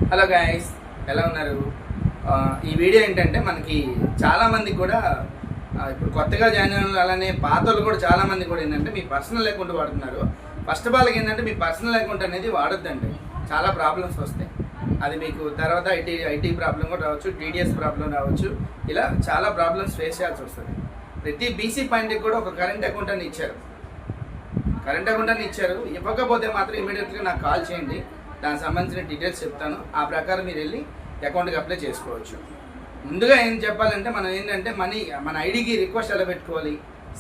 Hello guys, ఎలా ఉన్నారు? ఈ వీడియో ఏంటంటే మనకి చాలామంది కూడా ఇప్పుడు కొత్తగా జాయిన్ అయిన వాళ్ళు అలానే పాత వాళ్ళు కూడా చాలామంది కూడా ఏంటంటే మీ పర్సనల్ అకౌంట్ వాడుతున్నారు. ఫస్ట్ ఆఫ్ ఆల్ ఏంటంటే మీ పర్సనల్ అకౌంట్ అనేది వాడొద్దండి, చాలా ప్రాబ్లమ్స్ వస్తాయి. అది మీకు తర్వాత ఐటీ ప్రాబ్లం కూడా రావచ్చు, టీడీఎస్ ప్రాబ్లం రావచ్చు, ఇలా చాలా ప్రాబ్లమ్స్ ఫేస్ చేయాల్సి వస్తుంది. ప్రతి బీసీ పాయింట్కి కూడా ఒక కరెంట్ అకౌంట్ అని ఇచ్చారు. ఇవ్వకపోతే మాత్రం ఇమీడియట్గా నాకు కాల్ చేయండి, దానికి సంబంధించిన డీటెయిల్స్ చెప్తాను. ఆ ప్రకారం మీరు వెళ్ళి అకౌంట్కి అప్లై చేసుకోవచ్చు. ముందుగా ఏం చెప్పాలంటే మనం ఏంటంటే మన ఐడికి రిక్వెస్ట్ ఎలా పెట్టుకోవాలి,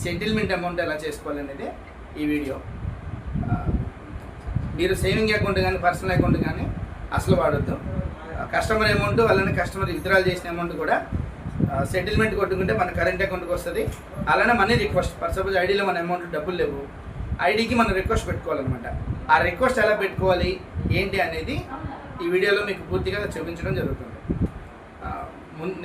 సెటిల్మెంట్ అమౌంట్ ఎలా చేసుకోవాలి అనేది ఈ వీడియో. మీరు సేవింగ్ అకౌంట్ కానీ పర్సనల్ అకౌంట్ కానీ అసలు వాడొద్దు. కస్టమర్ అమౌంట్ అలానే కస్టమర్ విత్డ్రాల్ చేసిన అమౌంట్ కూడా సెటిల్మెంట్ కొట్టుకుంటే మన కరెంట్ అకౌంట్కి వస్తుంది. అలానే మనీ రిక్వెస్ట్, ఫర్ సపోజ్ ఐడిలో మన అమౌంట్ డబ్బులు లేవు, ఐడికి మనం రిక్వెస్ట్ పెట్టుకోవాలన్నమాట. ఆ రిక్వెస్ట్ ఎలా పెట్టుకోవాలి ఏంటి అనేది ఈ వీడియోలో మీకు పూర్తిగా చూపించడం జరుగుతుంది.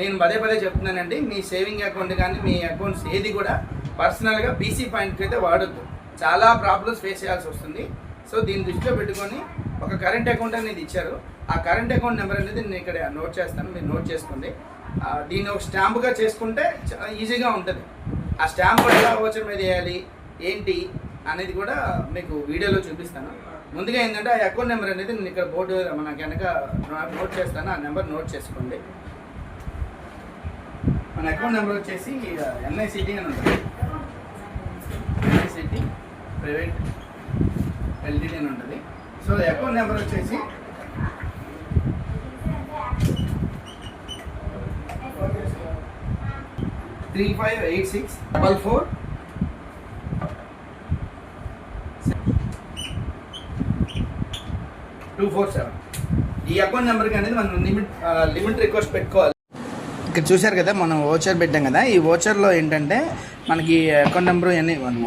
నేను పదే చెప్తున్నానండి, మీ సేవింగ్ అకౌంట్ కానీ మీ అకౌంట్స్ ఏది కూడా పర్సనల్గా బీసీ పాయింట్కి అయితే వాడొద్దు. చాలా ప్రాబ్లమ్స్ ఫేస్ చేయాల్సి వస్తుంది. సో దీన్ని దృష్టిలో పెట్టుకొని ఒక కరెంట్ అకౌంట్ అనేది ఇచ్చారు. ఆ కరెంట్ అకౌంట్ నెంబర్ అనేది నేను ఇక్కడ నోట్ చేస్తాను, మీరు నోట్ చేసుకోండి. దీన్ని ఒక స్టాంప్గా చేసుకుంటే చాలా ఈజీగా ఉంటుంది. ఆ స్టాంప్ ఎలా ఓచర్ మీద వేయాలి ఏంటి అనేది కూడా మీకు వీడియోలో చూపిస్తాను. ముందుగా ఏంటంటే ఆ అకౌంట్ నెంబర్ అనేది నేను ఇక్కడ బోర్డు మనకి వెనక నోట్ చేస్తాను. ఆ నెంబర్ నోట్ చేసుకోండి. మన అకౌంట్ నెంబర్ వచ్చేసి ఎన్ఐసిటీ అని ఉంటుంది. ఎన్ఐసిటీ ప్రైవేట్ ఎల్టీడీ అని ఉంటుంది. సో అకౌంట్ నెంబర్ వచ్చేసి 358644 247. ఈ అకౌంట్ నెంబర్కి అనేది మనం లిమిట్ రిక్వెస్ట్ పెట్టుకోవాలి. ఇక్కడ చూశారు కదా, మనం ఓచర్ పెట్టాం కదా. ఈ ఓచర్లో ఏంటంటే మనకి అకౌంట్ నెంబర్ అన్నీ మనం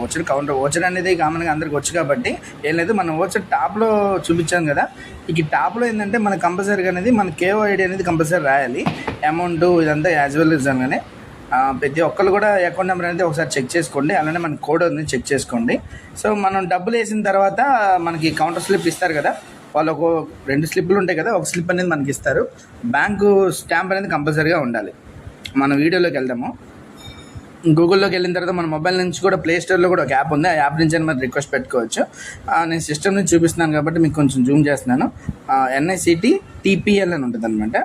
ఓచర్ అనేది కామన్గా అందరికి వచ్చు కాబట్టి ఏం లేదు. మనం ఓచర్ టాప్లో చూపించాం కదా, ఈ టాప్లో ఏంటంటే మన కంపల్సరీగా అనేది మన కేఓ ఐడి అనేది కంపల్సరీ రాయాలి. అమౌంట్ ఇదంతా యాజ్ వెల్ ఇస్తాను. ప్రతి ఒక్కరు కూడా అకౌంట్ నెంబర్ అనేది ఒకసారి చెక్ చేసుకోండి. అలానే మన కోడ్ అనేది చెక్ చేసుకోండి. సో మనం డబ్బులు వేసిన తర్వాత మనకి కౌంటర్ స్లిప్ ఇస్తారు కదా, వాళ్ళు ఒక 2 స్లిప్లు ఉంటాయి కదా, ఒక స్లిప్ అనేది మనకి ఇస్తారు. బ్యాంకు స్టాంప్ అనేది కంపల్సరీగా ఉండాలి. మనం వీడియోలోకి వెళ్దాము. గూగుల్లోకి వెళ్ళిన తర్వాత మన మొబైల్ నుంచి కూడా ప్లే స్టోర్లో కూడా ఒక యాప్ ఉంది. ఆ యాప్ నుంచి మనం రిక్వెస్ట్ పెట్టుకోవచ్చు. నేను సిస్టమ్ నుంచి చూపిస్తున్నాను కాబట్టి మీకు కొంచెం జూమ్ చేస్తున్నాను. ఎన్ఐసిటీ టీపీఎల్ అని ఉంటుంది అనమాట.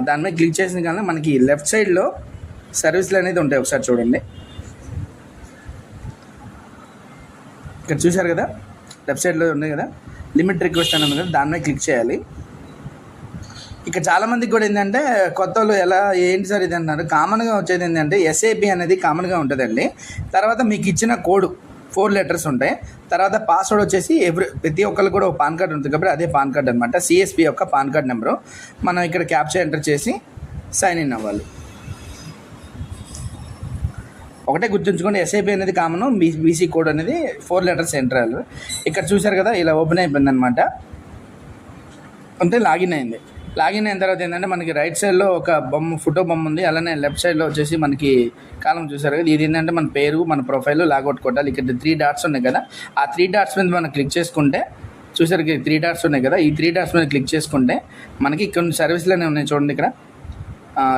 దాని మీద క్లిక్ చేసిన కానీ మనకి లెఫ్ట్ సైడ్లో సర్వీస్లు అనేది ఉంటాయి, ఒకసారి చూడండి. ఇక్కడ చూశారు కదా, లెఫ్ట్ సైడ్లో ఉంది కదా లిమిట్ రిక్వెస్ట్ అని ఉంది కదా, దాని మీద క్లిక్ చేయాలి. ఇక చాలామందికి కూడా ఏంటంటే కొత్త వాళ్ళు ఏంటి సార్ ఇది అన్నారు. కామన్గా వచ్చేది ఏంటంటే ఎస్ఏపి అనేది కామన్గా ఉంటుందండి. తర్వాత మీకు ఇచ్చిన కోడ్ 4 లెటర్స్ ఉంటాయి. తర్వాత పాస్వర్డ్ వచ్చేసి ప్రతి ఒక్కరు కూడా ఒక పాన్ కార్డ్ ఉంటుంది కాబట్టి అదే పాన్ కార్డ్ అనమాట. సిఎస్పి యొక్క పాన్ కార్డ్ నెంబరు మనం ఇక్కడ క్యాప్చా ఎంటర్ చేసి సైన్ ఇన్ అవ్వాలి. ఒకటే గుర్తుంచుకోండి, ఎస్ఐపి అనేది కామన్, బీసీ కోడ్ అనేది 4 లెటర్స్ ఎంటర్ అవ్వాలి. ఇక్కడ చూశారు కదా, ఇలా ఓపెన్ అయిపోయింది అనమాట. అంతే లాగిన్ అయింది. లాగిన్ అయిన తర్వాత ఏంటంటే మనకి రైట్ సైడ్లో ఒక ఫోటో బొమ్మ ఉంది. అలానే లెఫ్ట్ సైడ్లో వచ్చేసి మనకి కాలం చూసారు కదా, ఇది ఏంటంటే మన పేరు, మన ప్రొఫైల్ లాగౌట్ కొట్టాలి. ఇక్కడ 3 డాట్స్ ఉన్నాయి కదా, ఆ 3 డాట్స్ మీద మనం క్లిక్ చేసుకుంటే చూసారు 3 డాట్స్ ఉన్నాయి కదా, ఈ 3 డాట్స్ మీద క్లిక్ చేసుకుంటే మనకి కొన్ని సర్వీస్లోనే ఉన్నాయి చూడండి. ఇక్కడ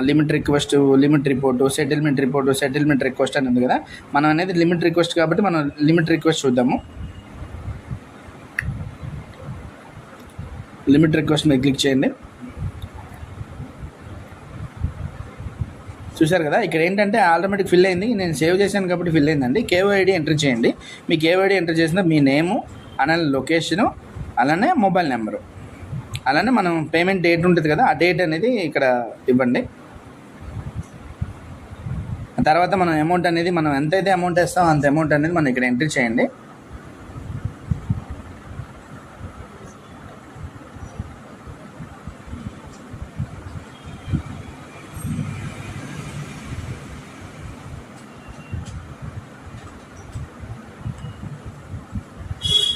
limit request, limit report, settlement report, settlement request అని ఉంది కదా. మనం అనేది లిమిట్ రిక్వెస్ట్ కాబట్టి మనం లిమిట్ రిక్వెస్ట్ చూద్దాము. లిమిట్ రిక్వెస్ట్ మీద క్లిక్ చేయండి. చూశారు కదా, ఇక్కడ ఏంటంటే ఆటోమేటిక్ ఫిల్ అయింది. నేను సేవ్ చేశాను కాబట్టి ఫిల్ అయిందండి. కేఓ ఐడి ఎంటర్ చేయండి. మీ కేఓ ఐడి ఎంటర్ చేసిన మీ నేము, అలానే లొకేషను, అలానే మొబైల్ నెంబరు, అలానే మనం పేమెంట్ డేట్ ఉంటుంది కదా, ఆ డేట్ అనేది ఇక్కడ ఇవ్వండి. తర్వాత మనం అమౌంట్ అనేది మనం ఎంతైతే అమౌంట్ వేస్తామో అంత అమౌంట్ అనేది మనం ఇక్కడ ఎంట్రీ చేయండి.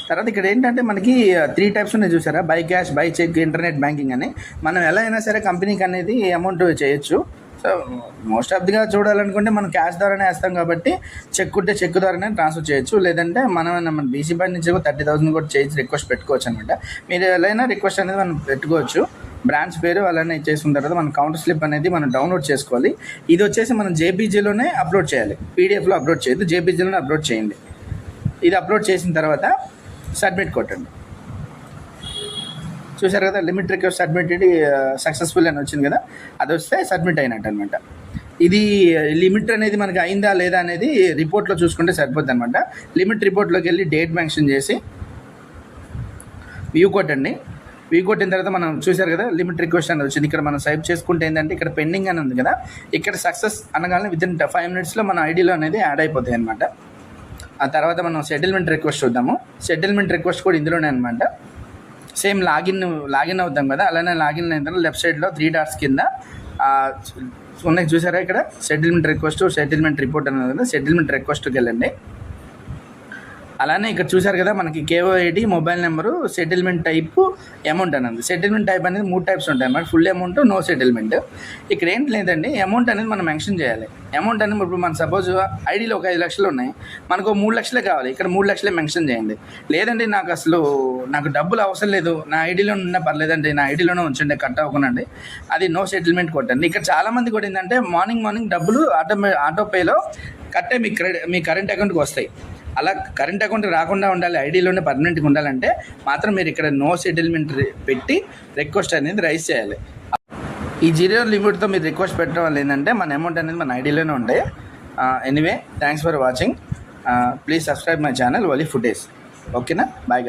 తర్వాత ఇక్కడ ఏంటంటే మనకి 3 టైప్స్ ఉన్నాయి చూసారా, by cash, by cheque, internet banking అని. మనం ఎలా అయినా సరే కంపెనీకి అనేది అమౌంట్ చేయొచ్చు. సో మోస్ట్ ఆఫ్ దిగా చూడాలనుకుంటే మనం క్యాష్ ద్వారానే వేస్తాం కాబట్టి చెక్ ఉంటే చెక్ ద్వారానే ట్రాన్స్ఫర్ చేయొచ్చు. లేదంటే మన బీసీ బ్యాంక్ నుంచి 30,000 కూడా చేసి రిక్వెస్ట్ పెట్టుకోవచ్చు అనమాట. మీరు ఎలా అయినా రిక్వెస్ట్ అనేది మనం పెట్టుకోవచ్చు. బ్రాంచ్ పేరు అలానే చేసుకున్న తర్వాత మన కౌంటర్ స్లిప్ అనేది మనం డౌన్లోడ్ చేసుకోవాలి. ఇది వచ్చేసి మనం జేపీజీలోనే అప్లోడ్ చేయాలి, పీడిఎఫ్లో అప్లోడ్ చేయొద్దు, జేపీజీలోనే అప్లోడ్ చేయండి. ఇది అప్లోడ్ చేసిన తర్వాత సబ్మిట్ కొట్టండి. చూసారు కదా, లిమిట్ రిక్వెస్ట్ సబ్మిటెడ్ సక్సెస్ఫుల్ అని వచ్చింది కదా, అది వస్తే సబ్మిట్ అయినట్టు అనమాట. ఇది లిమిట్ అనేది మనకి అయిందా లేదా అనేది రిపోర్ట్లో చూసుకుంటే సరిపోద్ది అనమాట. లిమిట్ రిపోర్ట్లోకి వెళ్ళి డేట్ మెన్షన్ చేసి వ్యూ కొట్టండి. వ్యూ కొట్టిన తర్వాత మనం చూసారు కదా లిమిట్ రిక్వెస్ట్ అనేది వచ్చింది. ఇక్కడ మనం సైప్ చేసుకుంటే ఏంటంటే ఇక్కడ పెండింగ్ అని ఉంది కదా, ఇక్కడ సక్సెస్ అనగానే వితిన్ 5 minutesలో మన ఐడిలో అనేది యాడ్ అయిపోతాయి అనమాట. ఆ తర్వాత మనం సెటిల్మెంట్ రిక్వెస్ట్ చూద్దాము. సెటిల్మెంట్ రిక్వెస్ట్ కూడా ఇందులోనే అనమాట. సేమ్ లాగిన్ అవుతాం కదా, అలానే లాగిన్ అయిన తర్వాత లెఫ్ట్ సైడ్లో 3 dots కింద ఉన్నాయి చూసారా, ఇక్కడ సెటిల్మెంట్ రిక్వెస్ట్, సెటిల్మెంట్ రిపోర్ట్ అనేది కదా, సెటిల్మెంట్ రిక్వెస్ట్కి వెళ్ళండి. అలానే ఇక్కడ చూసారు కదా మనకి KOID, mobile number, settlement type, amount అనేది. సెటిల్మెంట్ టైప్ అనేది 3 types ఉంటాయి అన్నమాట, ఫుల్ అమౌంట్, నో సెటిల్మెంట్. ఇక్కడ ఏంటి లేదండి, అమౌంట్ అనేది మనం మెన్షన్ చేయాలి. అమౌంట్ అనేది ఇప్పుడు మన సపోజ్ ఐడిలో ఒక 5 లక్షలు ఉన్నాయి, మనకు 3 లక్షలే కావాలి, ఇక్కడ 3 లక్షలే మెన్షన్ చేయండి. లేదండి నాకు డబ్బులు అవసరం లేదు, నా ఐడిలో ఉన్నా పర్లేదండి, నా ఐడిలోనే ఉంచండి, కట్ అవ్వకండి, అది నో సెటిల్మెంట్ కొట్టండి. ఇక్కడ చాలామంది కూడా ఏంటంటే మార్నింగ్ డబ్బులు ఆటోపేలో కట్టే మీ కరెంట్ అకౌంట్కి వస్తాయి. అలా కరెంట్ అకౌంట్ రాకుండా ఉండాలి, ఐడిలోనే పర్మనెంట్గా ఉండాలంటే మాత్రం మీరు ఇక్కడ నో సెటిల్మెంట్ పెట్టి రిక్వెస్ట్ అనేది రైజ్ చేయాలి. ఈ 0 లిమిట్తో మీరు రిక్వెస్ట్ పెట్టడం వల్ల ఏంటంటే మన అమౌంట్ అనేది మన ఐడిలోనే ఉంటాయి. Anyway, thanks for watching. Please subscribe my channel వలీ ఫుటేజ్. ఓకేనా, బాయ్.